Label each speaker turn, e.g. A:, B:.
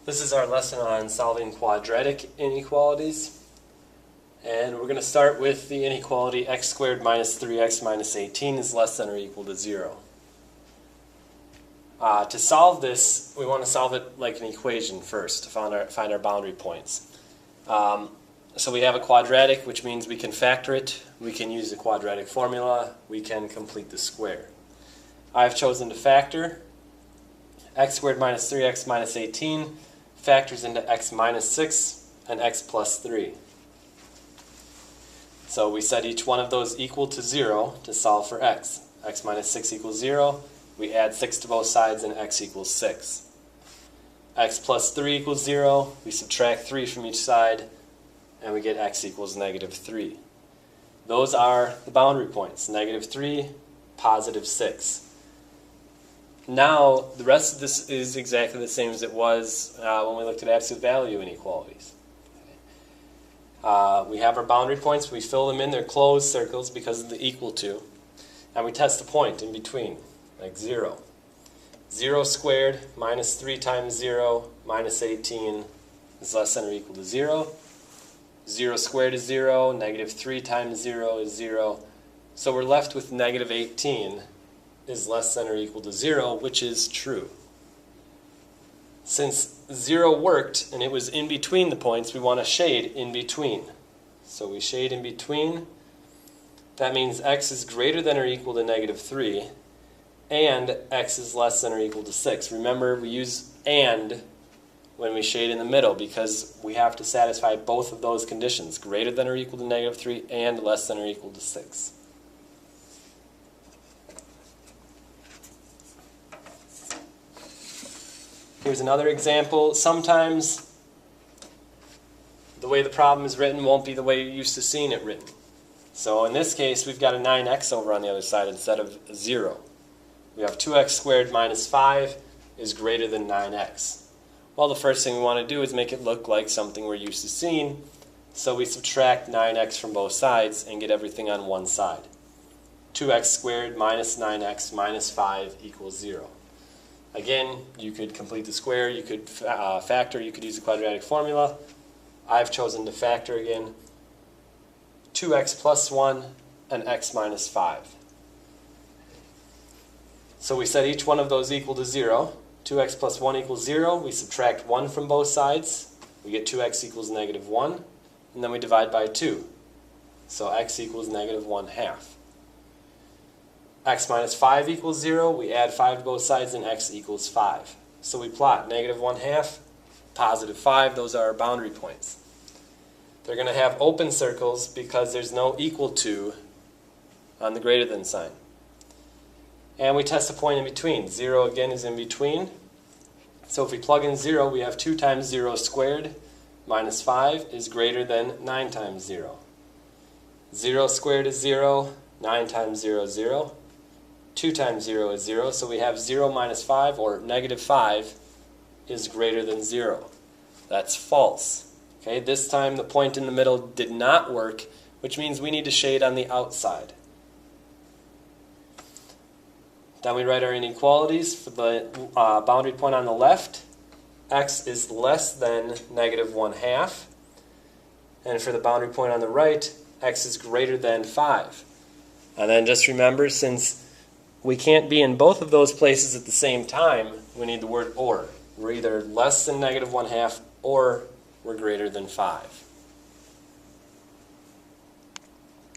A: This is our lesson on solving quadratic inequalities. And we're going to start with the inequality x squared minus 3x minus 18 is less than or equal to 0. To solve this, we want to solve it like an equation first to find our boundary points. So we have a quadratic, which means we can factor it, we can use the quadratic formula, we can complete the square. I've chosen to factor. X squared minus 3x minus 18 factors into x minus 6 and x plus 3. So we set each one of those equal to 0 to solve for x. X minus 6 equals 0. We add 6 to both sides and x equals 6. X plus 3 equals 0. We subtract 3 from each side and we get x equals negative 3. Those are the boundary points. Negative 3, positive 6. Now, the rest of this is exactly the same as it was when we looked at absolute value inequalities. We have our boundary points. We fill them in. They're closed circles because of the equal to. And we test a point in between, like 0. 0 squared minus 3 times 0 minus 18 is less than or equal to 0. 0 squared is 0. Negative 3 times 0 is 0. So we're left with negative 18 is less than or equal to 0, which is true. Since 0 worked and it was in between the points, we want to shade in between. So we shade in between. That means x is greater than or equal to negative 3 and x is less than or equal to 6. Remember, we use and when we shade in the middle because we have to satisfy both of those conditions, greater than or equal to negative 3 and less than or equal to 6. Here's another example. Sometimes the way the problem is written won't be the way you're used to seeing it written. So in this case, we've got a 9x over on the other side instead of 0. We have 2x squared minus 5 is greater than 9x. Well, the first thing we want to do is make it look like something we're used to seeing. So we subtract 9x from both sides and get everything on one side. 2x squared minus 9x minus 5 equals 0. Again, you could complete the square, you could factor, you could use the quadratic formula. I've chosen to factor again. 2x plus 1 and x minus 5. So we set each one of those equal to 0. 2x plus 1 equals 0. We subtract 1 from both sides. We get 2x equals negative 1. And then we divide by 2. So x equals negative 1/2. X minus 5 equals 0. We add 5 to both sides and x equals 5. So we plot negative 1/2, positive 5. Those are our boundary points. They're going to have open circles because there's no equal to on the greater than sign. And we test a point in between. 0 again is in between. So if we plug in 0, we have 2 times 0 squared minus 5 is greater than 9 times 0. 0 squared is 0. 9 times 0 is 0. 2 times 0 is 0, so we have 0 minus 5, or negative 5, is greater than 0. That's false. Okay, this time the point in the middle did not work, which means we need to shade on the outside. Then we write our inequalities. For the boundary point on the left, x is less than negative 1/2. And for the boundary point on the right, x is greater than 5. And then just remember, since we can't be in both of those places at the same time, we need the word or. We're either less than negative 1/2 or we're greater than 5.